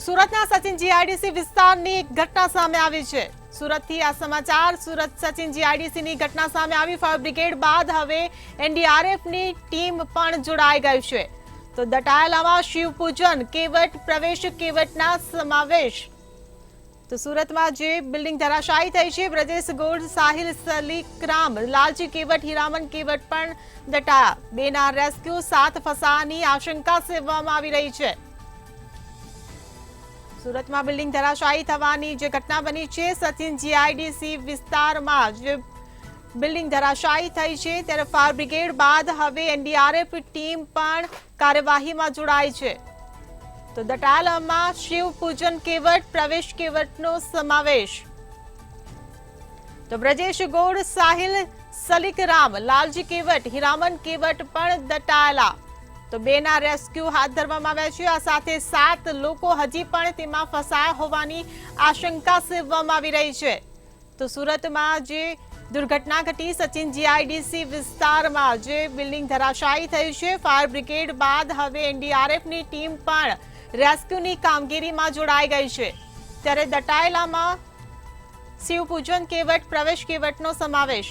સુરતના સચિન જીઆઈડીસી વિસ્તારની એક ઘટના સામે આવી છે। સુરતથી આ સમાચાર। સુરત સચિન જીઆઈડીસીની ઘટના સામે આવી। ફાયર બ્રિગેડ બાદ હવે એનડીઆરએફની ટીમ પણ જોડાઈ ગઈ છે। તો દટાયેલામાં શિવપૂજન કેવટ પ્રવેશ કેવટના સમાવેશ। તો સુરતમાં જે બિલ્ડિંગ ધરાશાયી થઈ છે, બ્રજેશ ગોળ, સાહિલ સલીકરામ, લાલજી કેવટ, હીરામન કેવટ પણ દટાયા। બેના રેસ્ક્યુ, 7 ફસાવાની આશંકા સેવવામાં આવી રહી છે। સુરતમાં બિલ્ડિંગ ધરાશાયી થવાની જે ઘટના બની છે, સચિન જીઆઈડીસી વિસ્તારમાં જે બિલ્ડિંગ ધરાશાયી થઈ છે, ત્યારે ફાયર બ્રિગેડ બાદ હવે એનડીઆરએફ ટીમ પણ કાર્યવાહીમાં જોડાઈ છે। તો દટાયેલામાં શિવ પૂજન કેવટ પ્રવેશ કેવટનો સમાવેશ। તો બ્રજેશ ગોળ, સાહિલ સલીકરામ, લાલજી કેવટ, હીરામન કેવટ પણ દટાયેલા। તો બેના રેસ્ક્યુ હાથ ધરવામાં આવ્યા છે। આ સાથે 7 લોકો હજી પણ તેમાં ફસાયા હોવાની આશંકા સેવવામાં આવી રહી છે। તો સુરતમાં જે દુર્ઘટના ઘટી, સચિન જીઆઈડીસી વિસ્તારમાં જે બિલ્ડિંગ ધરાશાયી થઈ છે, ફાયર બ્રિગેડ બાદ હવે એનડીઆરએફની ટીમ પણ રેસ્ક્યુની કામગીરીમાં જોડાઈ ગઈ છે। ત્યારે દટાયેલામાં શિવપૂજન કેવટ પ્રવેશ કેવટનો સમાવેશ।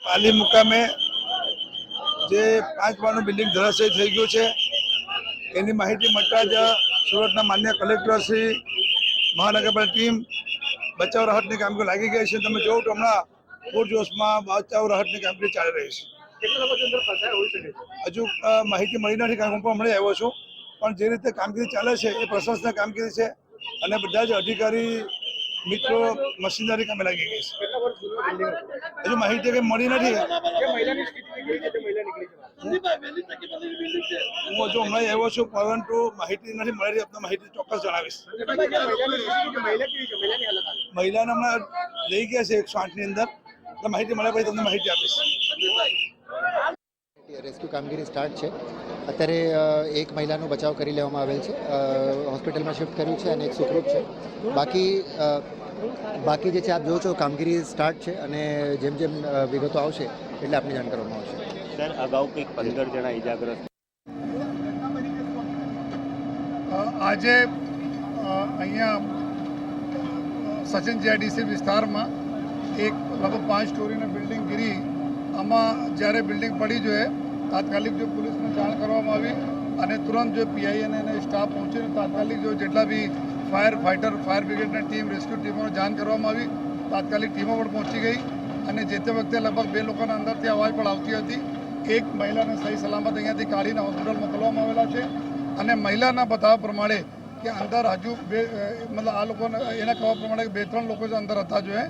પાલી મુકામે જે 5 માળનું બિલ્ડિંગ ધરાશયી થઈ ગયું છે, એની માહિતી મળતા જ સુરતના માન્ય કલેક્ટર શ્રી, મહાનગરપાલિકા ટીમ બચાવ રાહતની કામગીરી લાગી ગઈ છે। તમે જોવો તો હમણાં પૂરજોશમાં બચાવ રાહતની કામગીરી ચાલી રહી છે। કેટલા લોકો અંદર ફસાયા હોઈ શકે છે હજુ માહિતી મળી નથી, કારણ હું પણ હમણાં આવ્યો છું। પણ જે રીતે કામગીરી ચાલે છે એ પ્રશંસનીય કામગીરી છે અને બધા જ અધિકારી મિત્રો મશીનરી કામે લાગી ગઈ છે। હજુ માહિતી કઈ મળી નથી। હું હજુ હમણાં આવ્યો છું, પરંતુ માહિતી નથી મળી। તમને માહિતી ચોક્કસ જણાવીશ। મહિલાને હમણાં લઈ ગયા છે 108ની અંદર, માહિતી મળ્યા પછી તમને માહિતી આપીશ। રેસ્ક્યુ કામગીરી સ્ટાર્ટ છે। અત્યારે એક મહિલાનો બચાવ કરી લેવામાં આવેલ છે, હોસ્પિટલમાં શિફ્ટ કર્યું છે અને એક સુખરૂપ છે। બાકી જે છે આપ જો છો કામગીરી સ્ટાર્ટ છે અને જેમ જેમ વિગતો આવશે એટલે આપને જાણ કરવામાં આવશે। સર, અગાઉ કંઈક 15 જણા ઇજાગ્રસ્ત। આજે અહીંયા સચિન જીઆઈડીસી વિસ્તારમાં એક લગભગ 5 સ્ટોરીની બિલ્ડિંગ ગીરી। આમાં જ્યારે બિલ્ડિંગ પડી જોઈએ તાત્કાલિક જો પોલીસને જાણ કરવામાં આવી અને તુરંત જો પીઆઈ અને સ્ટાફ પહોંચીને તાત્કાલિક જો જેટલા બી ફાયર ફાઇટર, ફાયર બ્રિગેડની ટીમ, રેસ્ક્યુ ટીમોને જાણ કરવામાં આવી। તાત્કાલિક ટીમો પણ પહોંચી ગઈ અને જે તે વખતે લગભગ 2 લોકોના અંદરથી અવાજ પણ આવતી હતી। એક મહિલાને સહી સલામત અહીંયાથી કાઢીને હોસ્પિટલ મોકલવામાં આવેલા છે અને મહિલાના બતાવવા પ્રમાણે કે અંદર હજુ મતલબ આ લોકોને એના કહેવા પ્રમાણે 2-3 લોકો જ અંદર હતા જોઈએ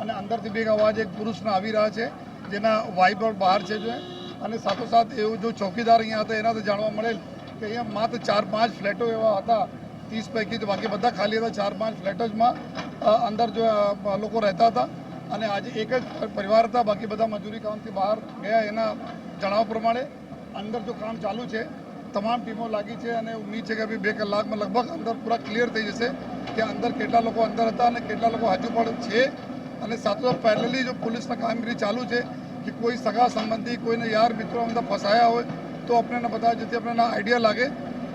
અને અંદરથી બે અવાજ એક પુરુષના આવી રહ્યા છે, જેના વાઇફ બહાર છે જોઈએ। અને સાથોસાથ એવું જો ચોકીદાર અહીંયા હતા એનાથી જાણવા મળેલ કે અહીંયા માત્ર 4-5 ફ્લેટો એવા હતા 30 પૈકી, તો બાકી બધા ખાલી હતા। 4-5 ફ્લેટોમાં અંદર જો લોકો રહેતા હતા અને આજે એક જ પરિવાર હતા, બાકી બધા મજૂરી કામથી બહાર ગયા। એના જણાવવા પ્રમાણે અંદર જો કામ ચાલુ છે, તમામ ટીમો લાગી છે અને ઉમ્મીદ છે કે 2 કલાકમાં લગભગ અંદર પૂરા ક્લિયર થઈ જશે કે અંદર કેટલા લોકો અંદર હતા અને કેટલા લોકો હજુ પણ છે। અને સાથોસાથ પેરેલલી જો પોલીસના કામગીરી ચાલુ છે કે કોઈ સગા સંબંધી, કોઈને યાર મિત્રો અંદર ફસાયા હોય તો આપણને બધા જેથી આપણને આઈડિયા લાગે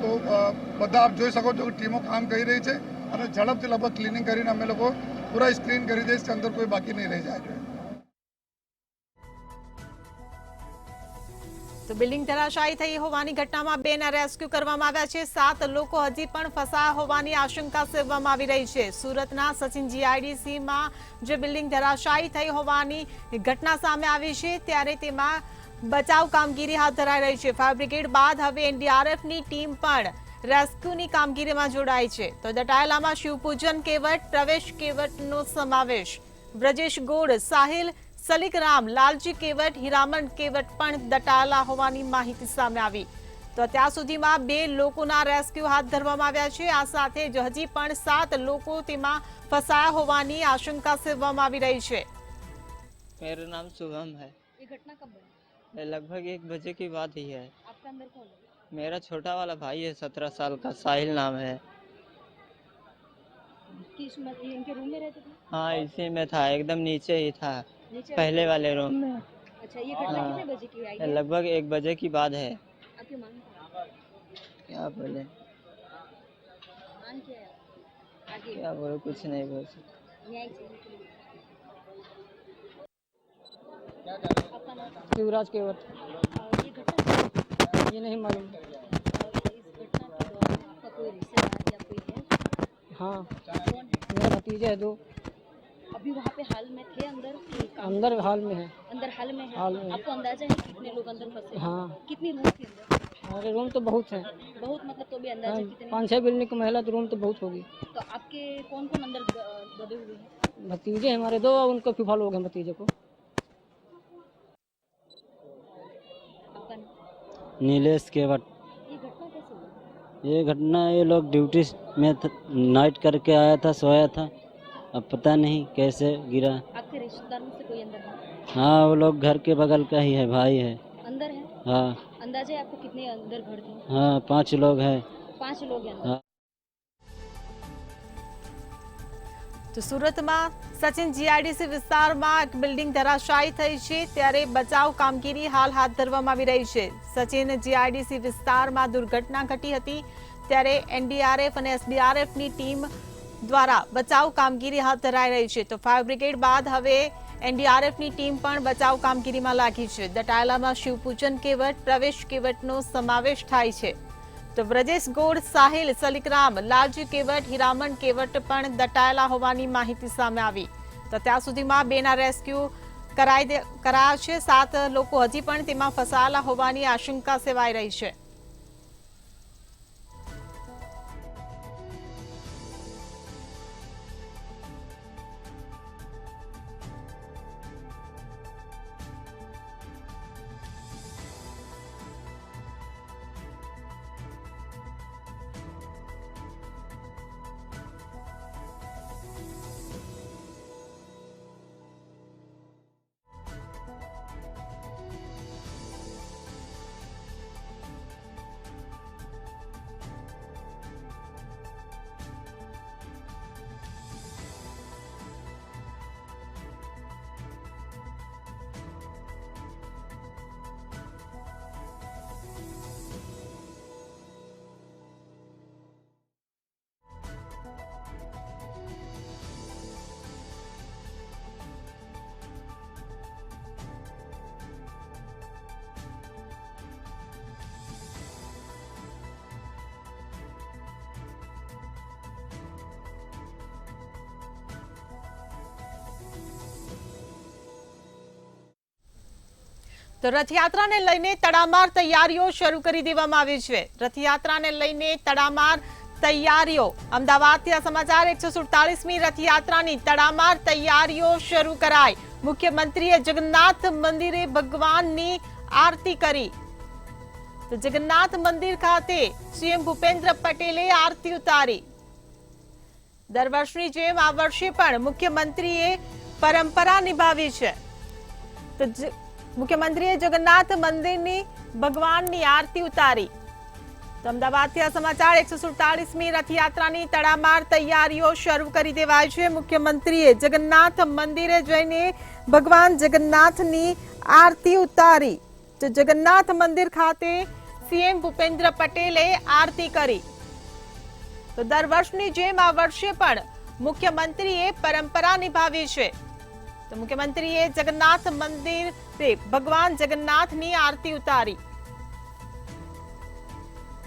તો બધા આપ જોઈ શકો છો કે ટીમો કામ કરી રહી છે અને ઝડપથી લગભગ ક્લિનિંગ કરીને અમે લોકો પૂરા સ્ક્રીન કરી દઈશ કે અંદર કોઈ બાકી નહીં રહી જાય। તો બિલ્ડિંગ ધરાશાયી થઈ હોવાની ઘટનામાં 2ના રેસ્ક્યુ કરવામાં આવ્યા છે। 7 લોકો હજી પણ ફસાયા હોવાની આશંકા સેવવામાં આવી રહી છે। સુરતના સચિન જીઆઈડીસીમાં જે બિલ્ડિંગ ધરાશાયી થઈ હોવાની ઘટના સામે આવી છે, ત્યારે તેમાં બચાવ કામગીરી હાથ ધરાઈ રહી છે। ફાયર બ્રિગેડ બાદ હવે એનડીઆરએફની ટીમ પણ રેસ્ક્યુની કામગીરીમાં જોડાઈ છે। તો દટાયેલામાં શિવપૂજન કેવટ પ્રવેશ કેવટનો સમાવેશ। બ્રજેશ ગોળ, સાહિલ સલીકરામ, લાલજી કેવટ, હીરામન કેવટ પણ દટાયેલા હોવાની માહિતી સામે આવી। તો અત્યાર સુધીમાં 2 લોકોના રેસ્ક્યુ હાથ ધરવામાં આવ્યા છે। આ સાથે જ હજી પણ 7 લોકો તેમાં ફસાયા હોવાની આશંકા સેવવામાં આવી રહી છે। मेरा नाम शुभम है। ये घटना कब बनी? लगभग 1 बजे की बात ही है। आपका अंदर कौन है? मेरा छोटा वाला भाई है, 17 साल का, साहिल नाम है। इनके रूम में रहते थे? हाँ इसी में था, एकदम नीचे ही था, नीचे? पहले वाले रूम में। अच्छा, ये घटना हाँ। कितने बजे की आई है? लगभग 1 बजे की बात है। आपकी मांग क्या बोले, मांग क्या है? आगे क्या बोले, कुछ नहीं बोल सकते। न्याय चाहिए। आपका नाम? शिवराज केवट। ये घटना, ये नहीं मालूम। इस घटना के दौरान आपका कोई रिश्तेदार या कोई है? हाँ, कौन? मेरे भतीजे हैं 2। अभी वहाँ पे हाल में थे अंदर कि काम? अंदर हाल में है। अंदर हाल में है? हाल में। आपको अंदाजा है कितने लोग अंदर फंसे हैं? हाँ। कितनी रूम थी अंदर? हमारे रूम तो बहुत हैं। बहुत, मतलब तो भी अंदाजा कितने? 5-6 बिल्डिंग की महिला तो रूम तो बहुत होगी। तो आपके कौन कौन अंदर दबे हुए हैं? भतीजे हमारे 2 और उनको फीफा लोग हैं भतीजे को। आपका नाम? नीलेश केवट। ये घटना कैसे हुई? ये घटना, ये लोग ड्यूटी में नाइट करके आया था, सोया था, अब पता नहीं कैसे गिरा। आपके रिश्तेदारों से कोई अंदर है? हाँ, वो लोग घर के बगल का ही है, भाई है। अंदर है? हाँ अंदाजा है आपको कितने अंदर घर थे? हाँ, 5 लोग हैं। 5 लोग हैं अंदर। हाँ। તો સુરતમાં સચિન જીઆઈડીસી વિસ્તારમાં એક બિલ્ડિંગ ધરાશાયી થઈ છે, ત્યારે બચાવ કામગીરી હાલ હાથ ધરવામાં આવી રહી છે। સચિન જીઆઈડીસી વિસ્તારમાં દુર્ઘટના ઘટી હતી, ત્યારે એનડીઆરએફ અને એસડીઆરએફની ટીમ દ્વારા બચાવ કામગીરી હાથ ધરાઈ રહી છે। તો ફાયર બ્રિગેડ બાદ હવે એનડીઆરએફની ટીમ પણ બચાવ કામગીરીમાં લાગી છે। દટાયલામાં શિવપૂજન કેવટ, પ્રવેશ કેવટનો સમાવેશ થાય છે। તો બ્રજેશ ગોળ, સાહિલ સલિકરામ, લાલજી કેવટ, હીરામણ કેવટ પણ દટાયેલા હોવાની માહિતી સામે આવી। તો ત્યાં સુધીમાં 2ના રેસ્ક્યુ કરાયા છે। 7 લોકો હજી પણ તેમાં ફસાયેલા હોવાની આશંકા સેવાઈ રહી છે। તો રથયાત્રાને લઈને તડામાર તૈયારીઓ શરૂ કરી દેવામાં આવી છે। રથયાત્રાને લઈને તડામાર તૈયારીઓ, અમદાવાદથી આ સમાચાર। 147મી રથયાત્રાની તડામાર તૈયારીઓ શરૂ કરાઈ। મુખ્યમંત્રીએ જગન્નાથ મંદિરે ભગવાનની આરતી કરી। તો જગન્નાથ મંદિર ખાતે સીએમ ભૂપેન્દ્ર પટેલે આરતી ઉતારી। દર વર્ષની જેમ આ વર્ષે પણ મુખ્યમંત્રીએ પરંપરા નિભાવી છે। તો મુખ્યમંત્રીએ જગન્નાથ મંદિરની ભગવાનની આરતી ઉતારી। તો અમદાવાદથી આ સમાચાર। 147મી રથયાત્રાની તડામાર તૈયારીઓ શરૂ કરી દેવાઈ છે। મુખ્યમંત્રીએ જગન્નાથ મંદિરે જઈને ભગવાન જગન્નાથની આરતી ઉતારી। તો જગન્નાથ મંદિર ખાતે સીએમ ભૂપેન્દ્ર પટેલે આરતી કરી। તો દર વર્ષની જેમ આ વર્ષે પણ મુખ્યમંત્રીએ પરંપરા નિભાવી છે। તો મુખ્યમંત્રીએ જગન્નાથ મંદિરે ભગવાન જગન્નાથની આરતી ઉતારી।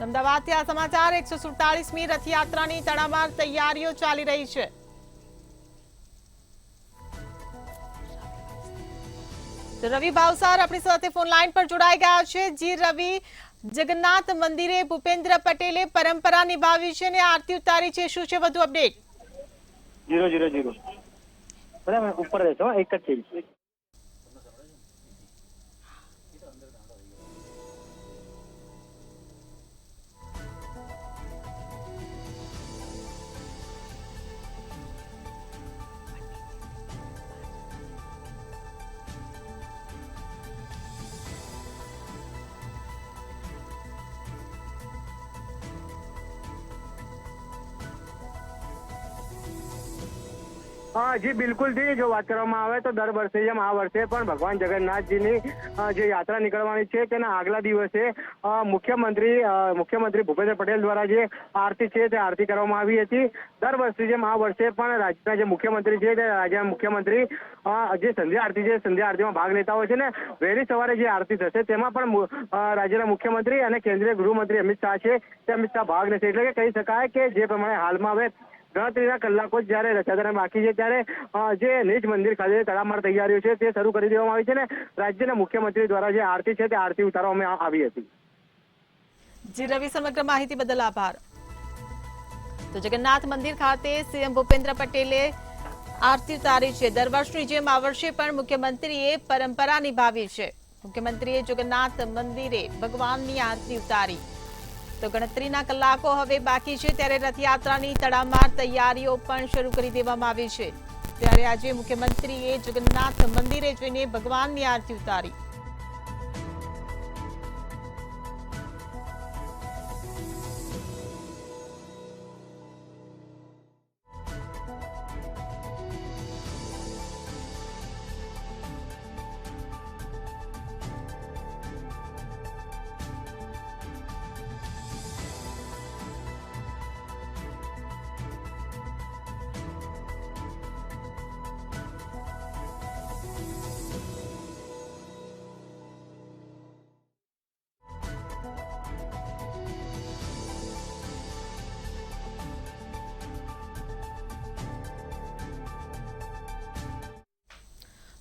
અમદાવાદથી આ સમાચાર। 147મી રથયાત્રાની તડામાર તૈયારીઓ ચાલી રહી છે। તો રવિ ભાવસાર આપણી સાથે ફોન લાઈન પર જોડાઈ ગયા છે। જી રવિ, જગન્નાથ મંદિરે ભૂપેન્દ્ર પટેલે પરંપરા નિભાવી છે અને આરતી ઉતારી છે, શું છે વધુ અપડેટ? 000 બરાબર, ઉપર રહેશો, એક જ છે। જી બિલકુલથી જો વાત કરવામાં આવે તો દર વર્ષે જેમ આ વર્ષે પણ ભગવાન જગન્નાથજીની જે યાત્રા નીકળવાની છે તેના આગલા દિવસે મુખ્યમંત્રી ભૂપેન્દ્ર પટેલ દ્વારા જે આરતી છે તે આરતી કરવામાં આવી હતી. દર વર્ષે જેમ આ વર્ષે પણ રાજ્યના જે મુખ્યમંત્રી છે તે રાજ્યના મુખ્યમંત્રી જે સંધ્યા આરતી છે સંધ્યા આરતીમાં ભાગ લેતા હોય છે ને વહેલી સવારે જે આરતી થશે તેમાં પણ રાજ્યના મુખ્યમંત્રી અને કેન્દ્રીય ગૃહમંત્રી અમિત શાહ છે તે અમિત શાહ ભાગ લેશે. એટલે કે કહી શકાય કે જે પ્રમાણે હાલમાં હવે ગણતરીના કલાકો જ્યારે રથયાત્રા બાકી છે ત્યારે જે નિજ મંદિર ખાતે તડામાર તૈયારીઓ છે તે શરૂ કરી દેવામાં આવી છે ને રાજ્યના મુખ્યમંત્રી દ્વારા જે આરતી છે તે આરતી ઉતારવામાં આવી હતી. જી રવિ, સમગ્ર માહિતી બદલ આભાર. તો જગન્નાથ મંદિર ખાતે સીએમ ભૂપેન્દ્ર પટેલે આરતી ઉતારી છે. દર વર્ષની જેમ આ વર્ષે પણ મુખ્યમંત્રીએ પરંપરા નિભાવી છે. મુખ્યમંત્રીએ જગન્નાથ મંદિરે ભગવાનની આરતી ઉતારી. તો ગણતરીના કલાકો હવે બાકી છે ત્યારે રથયાત્રાની તડામાર તૈયારીઓ પણ શરૂ કરી દેવામાં આવી છે. ત્યારે આજે મુખ્યમંત્રીએ જગન્નાથ મંદિરે જઈને ભગવાનની આરતી ઉતારી.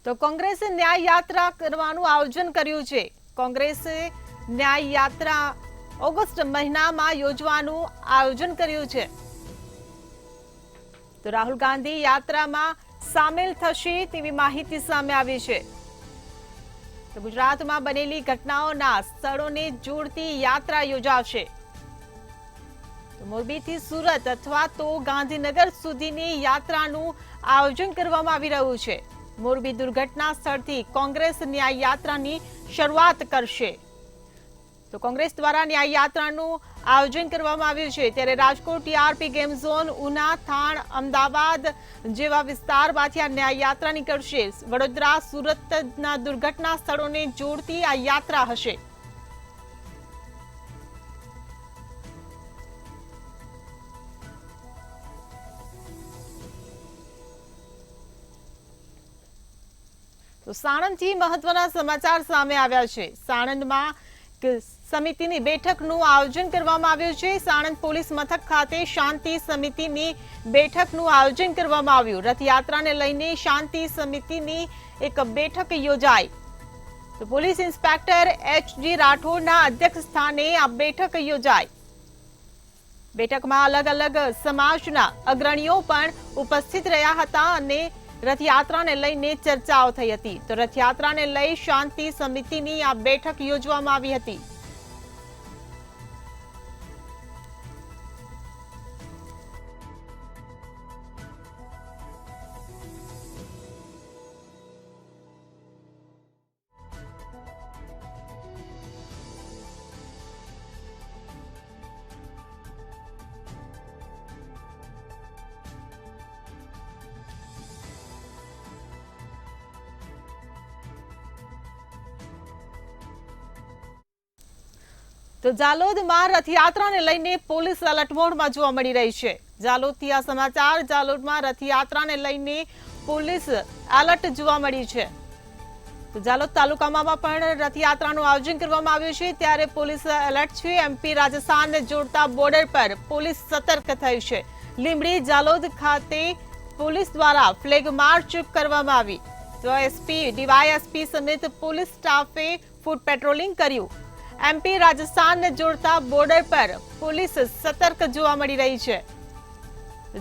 તો કોંગ્રેસે ન્યાય યાત્રા કરવાનું આયોજન કર્યું છે. કોંગ્રેસે ન્યાય યાત્રા ઓગસ્ટ મહિનામાં યોજવાનું આયોજન કર્યું છે. તો રાહુલ ગાંધી યાત્રામાં સામેલ થશે તેવી માહિતી સામે આવી છે. તો ગુજરાતમાં બનેલી ઘટનાઓના સ્થળોને જોડતી યાત્રા યોજાશે. તો મોરબીથી સુરત અથવા તો ગાંધીનગર સુધીની યાત્રાનું આયોજન કરવામાં આવી રહ્યું છે. મોરબી દુર્ઘટના સ્થળથી કોંગ્રેસ ન્યાય યાત્રાની શરૂઆત કરશે. તો કોંગ્રેસ દ્વારા ન્યાય યાત્રાનું આયોજન કરવામાં આવ્યું છે. ત્યારે Rajkot TRP game zone, Una, થાણ, અમદાવાદ જેવા વિસ્તારમાંથી આ ન્યાય યાત્રા નીકળશે. વડોદરા, સુરતના દુર્ઘટના સ્થળોને જોડતી આ યાત્રા હશે. તો સાણંદથી મહત્વના સમાચાર સામે આવ્યા છે. સાણંદમાં સમિતિની બેઠકનું આયોજન કરવામાં આવ્યું છે. સાણંદ પોલીસ મથક ખાતે શાંતિ સમિતિની બેઠકનું આયોજન કરવામાં આવ્યું. રથયાત્રાને લઈને શાંતિ સમિતિની એક બેઠક યોજાઈ. તો પોલીસ ઇન્સ્પેક્ટર એચજી રાઠોડના અધ્યક્ષ સ્થાને આ બેઠક યોજાઈ. બેઠકમાં અલગ અલગ સમાજના અગ્રણીઓ પણ ઉપસ્થિત રહ્યા હતા અને રથયાત્રાને લઈને ચર્ચાઓ થઈ હતી. તો રથયાત્રાને લઈ શાંતિ સમિતિની આ બેઠક યોજવામાં આવી હતી. તો જાલોદમાં રથયાત્રાને લઈને પોલીસ એલર્ટ મોડમાં જોવા મળી રહી છે. જાલોદથી આ સમાચાર. જાલોદમાં રથયાત્રાને લઈને પોલીસ એલર્ટ જોવા મળી છે. તો જાલોદ તાલુકામાં પણ રથયાત્રાનું આયોજન કરવામાં આવ્યું છે ત્યારે પોલીસ એલર્ટ છે. એમપી રાજસ્થાનને જોડતા બોર્ડર પર પોલીસ સતર્ક થઈ છે. લીંબડી જાલોદ ખાતે પોલીસ દ્વારા ફ્લેગ માર્ચ કરવામાં આવી. તો એસપી, ડીવાયએસપી સમેત પોલીસ સ્ટાફે ફૂટ પેટ્રોલિંગ કર્યું. એમપી રાજસ્થાનને જોડતા બોર્ડર પર પોલીસ સતર્ક જોવા મળી રહી છે.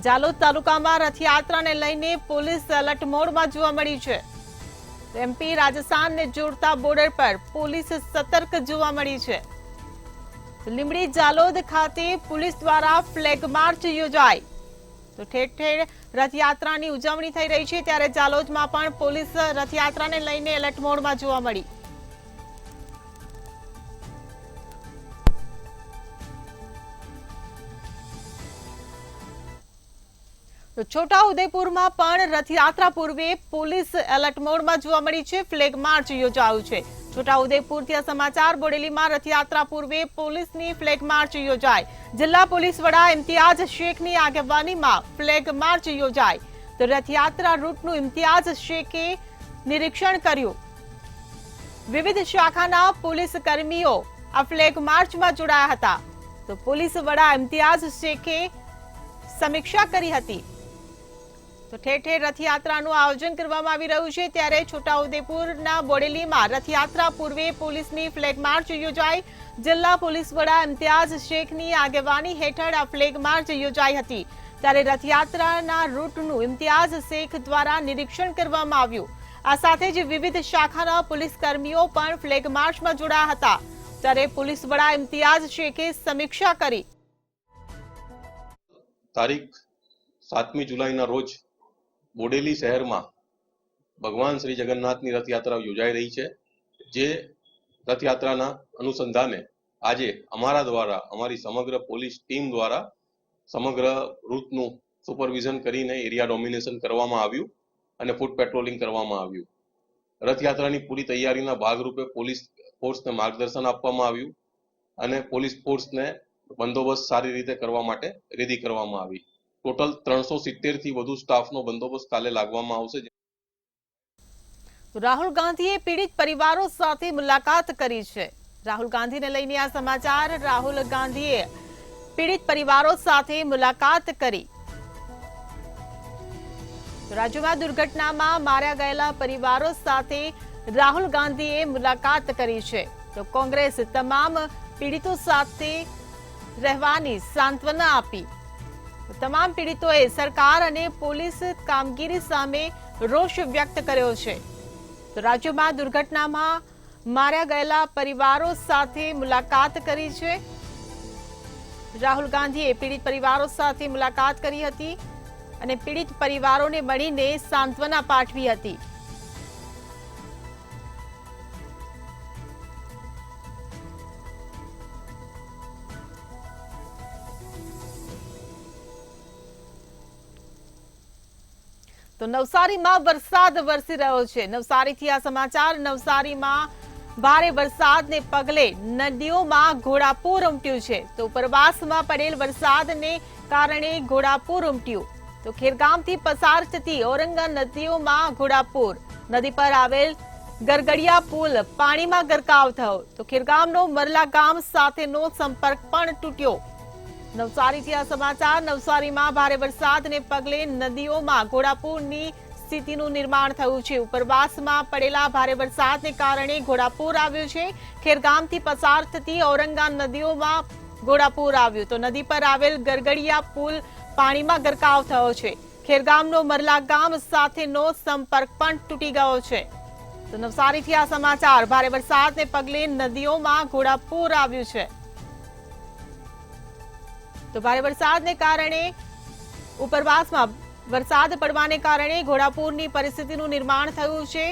જાલોદ તાલુકામાં રથયાત્રાને લઈને પોલીસ એલર્ટ મોડમાં જોવા મળી છે. એમપી રાજસ્થાનને જોડતા બોર્ડર પર પોલીસ સતર્ક જોવા મળી છે. લીંબડી જાલોદ ખાતે પોલીસ દ્વારા ફ્લેગ માર્ચ યોજાઈ. તો ઠેર ઠેર રથયાત્રાની ઉજવણી થઈ રહી છે ત્યારે જાલોદમાં પણ પોલીસ રથયાત્રાને લઈને એલર્ટ મોડમાં જોવા મળી. તો તો છોટાઉદેપુરમાં પણ રથયાત્રા પૂર્વે પોલીસ એલર્ટ મોડમાં જોવા મળી છે. ફ્લેગ માર્ચ યોજાયું છે. છોટાઉદેપુરથી આ સમાચાર. બોડેલીમાં રથયાત્રા પૂર્વે પોલીસની ફ્લેગ માર્ચ યોજાઈ. જિલ્લા પોલીસ વડા ઇમ્તિયાઝ શેખની આગેવાનીમાં ફ્લેગ માર્ચ યોજાઈ. તો રથયાત્રા રૂટનું ઇમ્તિયાઝ શેખે નિરીક્ષણ કર્યું. વિવિધ શાખાના પોલીસ કર્મીઓ આ ફ્લેગ માર્ચમાં જોડાયા હતા. તો પોલીસ વડા ઇમ્તિયાઝ શેખે સમીક્ષા કરી હતી. તો ઠેર ઠેર રથયાત્રાનું આયોજન કરવામાં આવી રહ્યું છે. ત્યારે છોટાઉદેપુરના બોડેલીમાં રથયાત્રા પૂર્વે પોલીસની ફ્લેગ માર્ચ યોજાઈ. જિલ્લા પોલીસ વડા ઇમ્તિયાઝ શેખની આગેવાની હેઠળ આ ફ્લેગ માર્ચ યોજાઈ હતી. ત્યારે રથયાત્રાના રૂટનું ઇમ્તિયાઝ શેખ દ્વારા નિરીક્ષણ કરવામાં આવ્યું. આ સાથે જ વિવિધ શાખાના પોલીસ કર્મીઓ પણ ફ્લેગ માર્ચમાં જોડાયા હતા. ત્યારે પોલીસ વડા ઇમ્તિયાઝ શેખે સમીક્ષા કરી. તારીખ 7મી જુલાઈના રોજ બોડેલી શહેરમાં ભગવાન શ્રી જગન્નાથની રથયાત્રા યોજાઈ રહી છે. જે રથયાત્રાના અનુસંધાને આજે અમારા દ્વારા, અમારી સમગ્ર પોલીસ ટીમ દ્વારા સમગ્ર રૂટનું સુપરવિઝન કરીને એરિયા ડોમિનેશન કરવામાં આવ્યું અને ફૂટ પેટ્રોલિંગ કરવામાં આવ્યું. રથયાત્રાની પૂરી તૈયારીના ભાગરૂપે પોલીસ ફોર્સને માર્ગદર્શન આપવામાં આવ્યું અને પોલીસ ફોર્સને બંદોબસ્ત સારી રીતે કરવા માટે રેડી કરવામાં આવી. ટોટલ 370 થી વધુ સ્ટાફનો બંદોબસ્ત કાલે લાગવામાં આવશે. રાહુલ ગાંધીએ પીડિત પરિવારો સાથે મુલાકાત કરી છે. રાહુલ ગાંધીને લઈને આ સમાચાર. રાહુલ ગાંધીએ પીડિત પરિવારો સાથે મુલાકાત કરી. રાજ્યમાં દુર્ઘટનામાં માર્યા ગયેલા પરિવારો સાથે રાહુલ ગાંધીએ મુલાકાત કરી છે. તો કોંગ્રેસ તમામ પીડિતો સાથે રહેવાની સાંત્વના આપી. તમામ પીડિતોએ સરકાર અને પોલીસ કામગીરી સામે રોષ વ્યક્ત કર્યો છે. તો રાજ્યમાં દુર્ઘટનામાં માર્યા ગયેલા પરિવારો સાથે મુલાકાત કરી છે. રાહુલ ગાંધીએ પીડિત પરિવારો સાથે મુલાકાત કરી હતી અને પીડિત પરિવારોને મળીને સાંત્વના પાઠવી હતી. તો નવસારીમાં વરસાદ વરસી રહ્યો છે. નવસારીથી આ સમાચાર. નવસારીમાં ભારે વરસાદને પગલે નદીઓમાં ઘોડાપૂર ઉમટ્યું છે. તો ઉપરવાસમાં પડેલ વરસાદને કારણે ઘોડાપૂર ઉમટ્યું. તો ખેરગામથી પસાર થતી ઔરંગા નદીઓમાં ઘોડાપૂર. નદી પર આવેલ ગરગડિયા પુલ પાણીમાં ગરકાવ થયો. તો ખેરગામનો મરલા ગામ સાથેનો સંપર્ક પણ તૂટ્યો. નવસારીથી આ સમાચાર. નવસારીમાં ભારે વરસાદને પગલે નદીઓમાં ઘોડાપૂરની સ્થિતિનું નિર્માણ થયું છે. ઉપરવાસમાં પડેલા ભારે વરસાદને કારણે ઘોડાપૂર આવ્યું છે. ખેરગામથી પસાર થતી ઔરંગા નદીઓમાં ઘોડાપૂર આવ્યું. તો નદી પર આવેલ ગરગડિયા પુલ પાણીમાં ગરકાવ થયો છે. ખેરગામનો મરલા ગામ સાથેનો સંપર્ક પણ તૂટી ગયો છે. તો નવસારીથી આ સમાચાર. ભારે વરસાદને પગલે નદીઓમાં ઘોડાપૂર આવ્યું છે. તો ભારે વરસાદને કારણે ઉપરવાસમાં વરસાદ પડવાને કારણે ઘોડાપૂરની પરિસ્થિતિનું નિર્માણ થયું છે.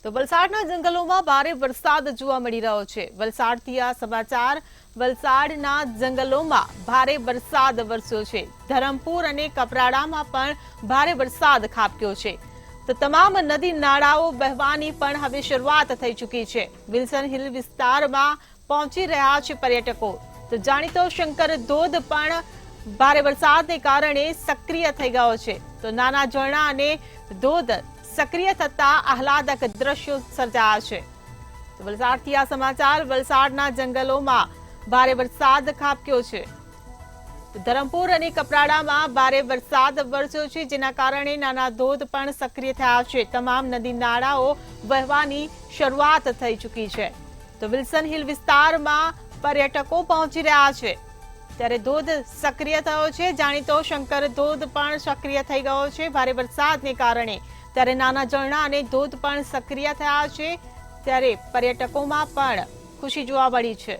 તો વલસાડના જંગલોમાં ભારે વરસાદ જોવા મળી રહ્યો છે. વલસાડથી આ સમાચાર. વલસાડના જંગલોમાં ભારે વરસાદ વરસ્યો છે. ધરમપુર અને કપરાડામાં પણ ભારે વરસાદ ખાબક્યો છે. તો તમામ નદી નાળાઓ વહેવાની પણ હવે શરૂઆત થઈ ચૂકી છે. વિલ્સન હિલ વિસ્તારમાં પહોંચી રહ્યા છે પર્યટકો. તો જાણીતો શંકર ધોધ પણ ભારે વરસાદને કારણે સક્રિય થઈ ગયો છે. તો નાના ઝરણા અને ધોધ સક્રિય થતા આહલાદક દ્રશ્યો સર્જાયા છે. તો વલસાડથી આ સમાચાર. વલસાડના જંગલોમાં ભારે વરસાદ ખાબક્યો છે. ધરમપુર અને કપરાડામાં ભારે વરસાદ વરસ્યો છે, જેના કારણે નાના ધોધ પણ સક્રિય થયા છે. તમામ નદી નાળાઓ વહેવાની શરૂઆત થઈ ચૂકી છે. તો વિલ્સન હિલ વિસ્તારમાં પર્યટકો પહોંચી રહ્યા છે ત્યારે ધોધ સક્રિય થયો છે. જાણીતો શંકર ધોધ પણ સક્રિય થઈ ગયો છે ભારે વરસાદને કારણે. ત્યારે નાના ઝરણા અને ધોધ પણ સક્રિય થયા છે. ત્યારે પર્યટકોમાં પણ ખુશી જોવા મળી છે.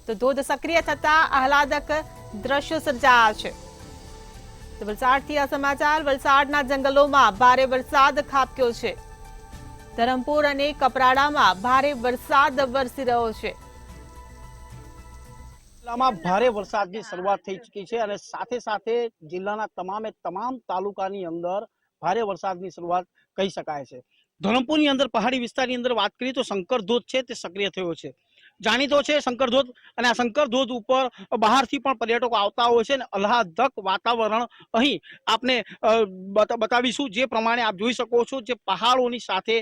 તો ધોધ સક્રિય થતા આહલાદક દ્રશ્યો સર્જાયા છે. તો વલસાડથી આ સમાચાર. વલસાડના જંગલોમાં ભારે વરસાદ ખાબક્યો છે. ધરમપુર અને કપરાડામાં ભારે વરસાદ વરસી રહ્યો છે. જિલ્લામાં ભારે વરસાદની શરૂઆત થઈ ચૂકી છે અને સાથે સાથે જિલ્લાના તમામ તાલુકાની અંદર ભારે વરસાદની શરૂઆત કહી શકાય છે. ધરમપુરની અંદર પહાડી વિસ્તારની અંદર વાત કરીએ તો શંકર ધોધ છે તે સક્રિય થયો છે. જાણીતો છે શંકર ધોધ, અને આ શંકર ધોધ ઉપર બહારથી પણ પર્યટકો આવતા હોય છે અને આહલાદક વાતાવરણ અહીં આપને બતાવીશું. જે પ્રમાણે આપ જોઈ શકો છો, જે પહાડોની સાથે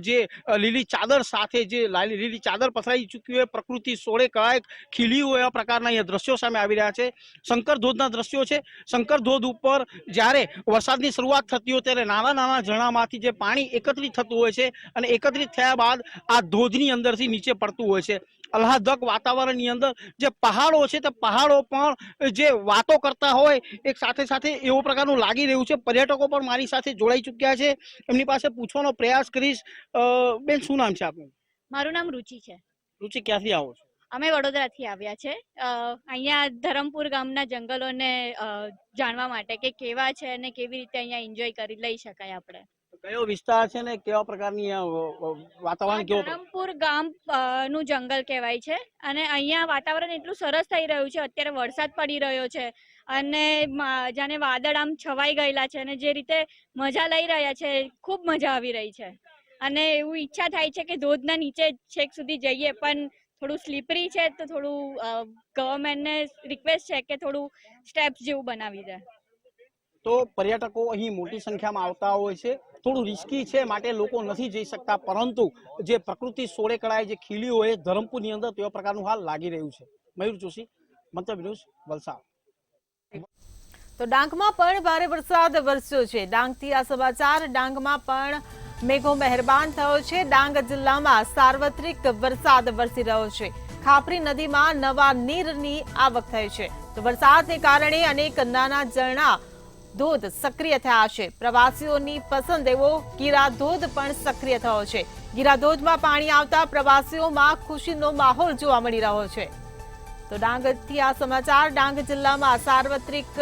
જે લીલી ચાદર સાથે જે લીલી ચાદર પથરાઈ ચૂકી હોય, પ્રકૃતિ સોળે કળાએ ખીલી હોય એવા પ્રકારના અહીંયા દ્રશ્યો સામે આવી રહ્યા છે. શંકર ધોધના દ્રશ્યો છે. શંકર ધોધ ઉપર જ્યારે વરસાદની શરૂઆત થતી હોય ત્યારે નાના નાના ઝરણામાંથી જે પાણી એકત્રિત થતું હોય છે અને એકત્રિત થયા બાદ આ ધોધની અંદરથી નીચે પડતું હોય છે. આહલાદક વાતાવરણની અંદર જે પહાડો છે તે પહાડો પણ જે વાતો કરતા હોય એક સાથે સાથે એવો પ્રકારનું લાગી રહ્યું છે. પર્યટકો પણ મારી સાથે જોડાઈ ચૂક્યા છે. એમની પાસે પૂછવાનો પ્રયાસ કરીશ. બેન, શું નામ છે આપનું? મારું નામ રુચિ છે. રુચિ, ક્યાંથી આવો છો? અમે વડોદરાથી આવ્યા છે અહીંયા ધરમપુર ગામના જંગલોને જાણવા માટે કે કેવા છે અને કેવી રીતે અહીંયા એન્જોય કરી લઈ શકાય આપણે. કયો વિસ્તાર છે ને કેવા પ્રકારની વાતાવરણ કેવું? ધરમપુર ગામ નું જંગલ કહેવાય છે અને અહીંયા વાતાવરણ એટલું સરસ થઈ રહ્યું છે. અત્યારે વરસાદ પડી રહ્યો છે અને જાણે વાદળ આમ છવાઈ ગયેલા છે અને જે રીતે મજા લઈ રહ્યા છે, ખૂબ મજા આવી રહી છે. અને એવું ઈચ્છા થાય છે કે ધોધના નીચે છેક સુધી જઈએ, પણ થોડું સ્લીપરી છે તો થોડું ગવર્મેન્ટને રિક્વેસ્ટ છે કે થોડું સ્ટેપ્સ જેવું બનાવી દે. તો પર્યટકો અહીં મોટી સંખ્યામાં આવતા હોય છે. થોડું રિસ્કી છે માટે લોકો નથી જઈ શકતા, પરંતુ જે પ્રકૃતિ સોળે કળાએ જે ખીલી હોય ધરમપુરની અંદર તેવા પ્રકારનું હાલ લાગી રહ્યું છે. મયુર જોશી, મંતવ્ય ન્યૂઝ, વલસાડ. તો ડાંગમાં પણ ભારે વરસાદ વરસ્યો છે. ડાંગથી આ સમાચાર. ડાંગમાં પણ મેઘો મહેરબાન થયો છે. ડાંગ જિલ્લામાં સાર્વત્રિક વરસાદ વરસી રહ્યો છે. ખાપરી નદીમાં નવા નીરની આવક થઈ છે. તો વરસાદને કારણે અનેક નાના ઝરણા ધોધ સક્રિય થયા છે. પ્રવાસીઓની પસંદ એવો ગીરા ધોધ પણ સક્રિય થયો છે. ગીરા ધોધમાં પાણી આવતા પ્રવાસીઓમાં ખુશીનો માહોલ જોવા મળી રહ્યો છે. તો ડાંગથી આ સમાચાર. ડાંગ જિલ્લામાં સાર્વત્રિક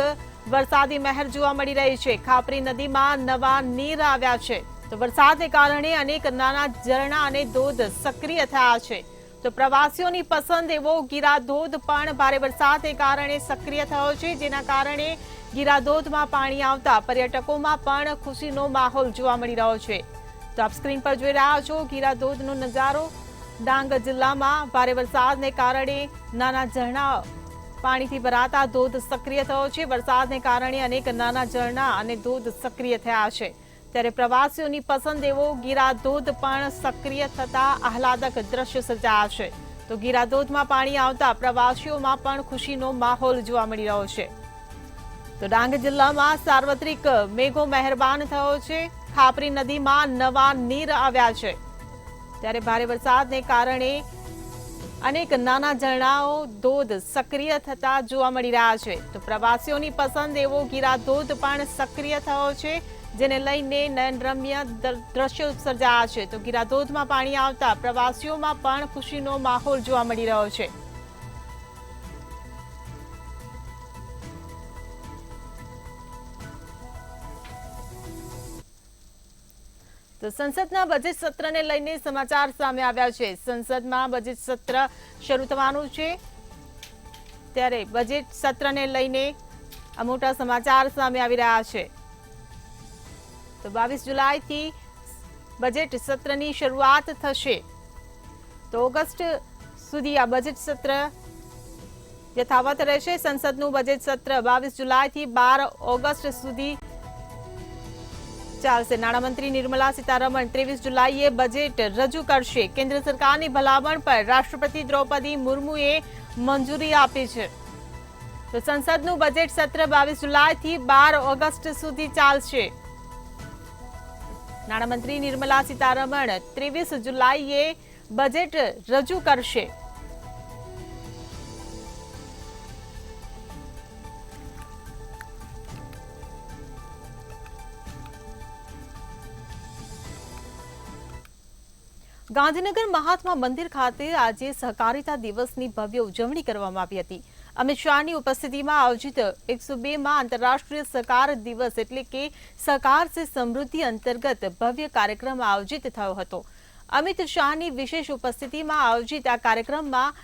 વરસાદી મહેર જોવા મળી રહી છે. ખાપરી નદીમાં નવા નીર આવ્યા છે. તો વરસાદને કારણે અનેક નાના ઝરણા અને ધોધ સક્રિય થયા છે. તો પ્રવાસીઓની પસંદ એવો ગીરા ધોધ પણ ભારે વરસાદને કારણે સક્રિય થયો છે, જેના કારણે ગીરા ધોધમાં પાણી આવતા પર્યટકોમાં પણ ખુશીનો માહોલ જોવા મળી રહ્યો છે. તો આપ સ્ક્રીન પર જોઈ રહ્યા છો ગીરા ધોધનો નજારો. ડાંગ જિલ્લામાં ભારે વરસાદને કારણે નાના ઝરણા પાણીથી ભરાતા ધોધ સક્રિય થયો છે. વરસાદને કારણે અનેક નાના ઝરણા અને ધોધ સક્રિય થયા છે. ત્યારે પ્રવાસીઓની પસંદ એવો ગીરા ધોધ પણ સક્રિય થતા આહલાદક દ્રશ્ય સર્જાયા છે. તો ગીરા ધોધમાં પાણી આવતા પ્રવાસીઓમાં પણ ખુશીનો માહોલ જોવા મળી રહ્યો છે. તો ડાંગ જિલ્લામાં સાર્વત્રિક મેઘો મહેરબાન થયો છે. ખાપરી નદીમાં નવા નીર આવ્યા છે. ત્યારે ભારે વરસાદને કારણે અનેક નાના ઝરણાઓ ધોધ સક્રિય થતા જોવા મળી રહ્યા છે. તો પ્રવાસીઓની પસંદ એવો ગીરા ધોધ પણ સક્રિય થયો છે, જેને લઈને નયનરમ્ય દ્રશ્યો સર્જાયા છે. તો ગીરા ધોધમાં પાણી આવતા પ્રવાસીઓમાં પણ ખુશીનો માહોલ જોવા મળી રહ્યો છે. તો સંસદના બજેટ સત્રને લઈને સમાચાર સામે આવ્યા છે. સંસદમાં બજેટ સત્ર શરૂ થવાનું છે, ત્યારે બજેટ સત્રને લઈને આ મોટા સમાચાર સામે આવી રહ્યા છે. તો 22 જુલાઈથી બજેટ સત્રની શરૂઆત થશે. તો ઓગસ્ટ સુધી આ બજેટ સત્ર યથાવત રહેશે. સંસદનું બજેટ સત્ર 22 જુલાઈથી 12 ઓગસ્ટ સુધી ચાલશે. નાણામંત્રી નિર્મલા સીતારમણ 23 જુલાઈએ બજેટ રજૂ કરશે. કેન્દ્ર સરકારની ભલામણ પર રાષ્ટ્રપતિ દ્રૌપદી મુર્મુએ મંજૂરી આપી છે. તો સંસદનું બજેટ સત્ર 22 જુલાઈથી 12 ઓગસ્ટ સુધી ચાલશે. નાણામંત્રી નિર્મલા સીતારમણ 23 જુલાઈએ બજેટ રજૂ કરશે. ગાંધીનગર મહાત્મા મંદિર ખાતે આજે સહકારિતા દિવસની ભવ્ય ઉજવણી કરવામાં આવી હતી. અમિત શાહની ઉપસ્થિતિમાં આયોજિત 102માં આંતરરાષ્ટ્રીય સહકાર દિવસ એટલે કે સહકાર સે સમૃદ્ધિ અંતર્ગત ભવ્ય કાર્યક્રમ આયોજિત થયો હતો। અમિત શાહની વિશેષ ઉપસ્થિતિમાં આયોજિત આ કાર્યક્રમમાં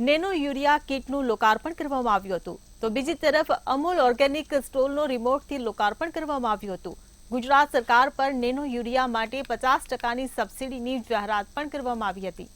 નેનો યુરિયા કિટનું લોકાર્પણ કરવામાં આવ્યું હતું, તો બીજી તરફ અમૂલ ઓર્ગેનિક સ્ટોલનો રિમોટથી લોકાર્પણ કરવામાં આવ્યું હતું। ગુજરાત સરકાર પર નેનો યુરિયા માટે 50%ની સબસિડીની જાહેરાત પણ કરવામાં આવી હતી।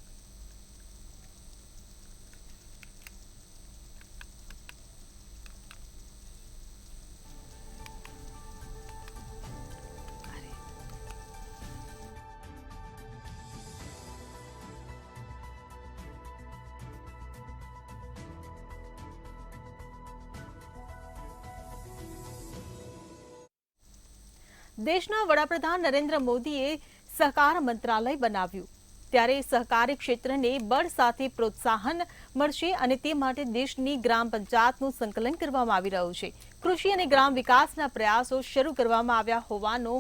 દેશના વડાપ્રધાન નરેન્દ્ર મોદીએ સહકાર મંત્રાલય બનાવ્યું, ત્યારે સહકારી ક્ષેત્રને બળ સાથે પ્રોત્સાહન મળશે અને તે માટે દેશની ગ્રામ પંચાયતનું સંકલન કરવામાં આવી રહ્યું છે। કૃષિ અને ગ્રામ વિકાસના પ્રયાસો શરૂ કરવામાં આવ્યા હોવાનો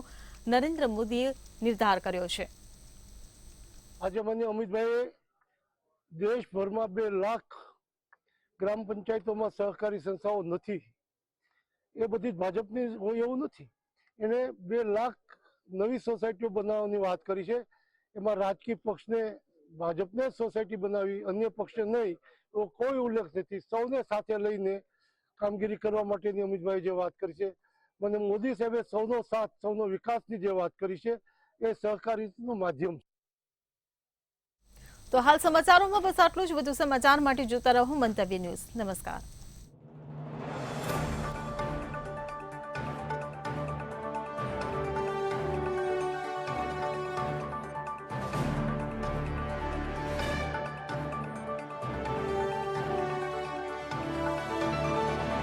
નરેન્દ્ર મોદીએ નિર્ધાર કર્યો છે। આજે મને અમિતભાઈએ દેશભરમાં 2 લાખ ગ્રામ પંચાયતોમાં સહકારી સંસ્થાઓ નથી, એ બધી ભાજપની હોય એવું નથી। એને 2 લાખ નવી સોસાયટીઓ બનાવવાની વાત કરી છે। એમાં રાજકીય પક્ષને ભાજપને સોસાયટી બનાવી, અન્ય પક્ષને નહીં, એવો કોઈ ઉલ્લેખ નથી। સૌને સાથે લઈને કામગીરી કરવા માટેની અમિતભાઈ જે વાત કરી છે, મને મોદી સાહેબે સૌનો સાથ, સૌનો વિકાસની જે વાત કરી છે, એ સહકારીનું માધ્યમ છે। તો હાલ સમાચારોમાં બસ આટલું જ। વધુ સમાચાર માટે જોતા રહો મંતવ્ય ન્યૂઝ। નમસ્કાર।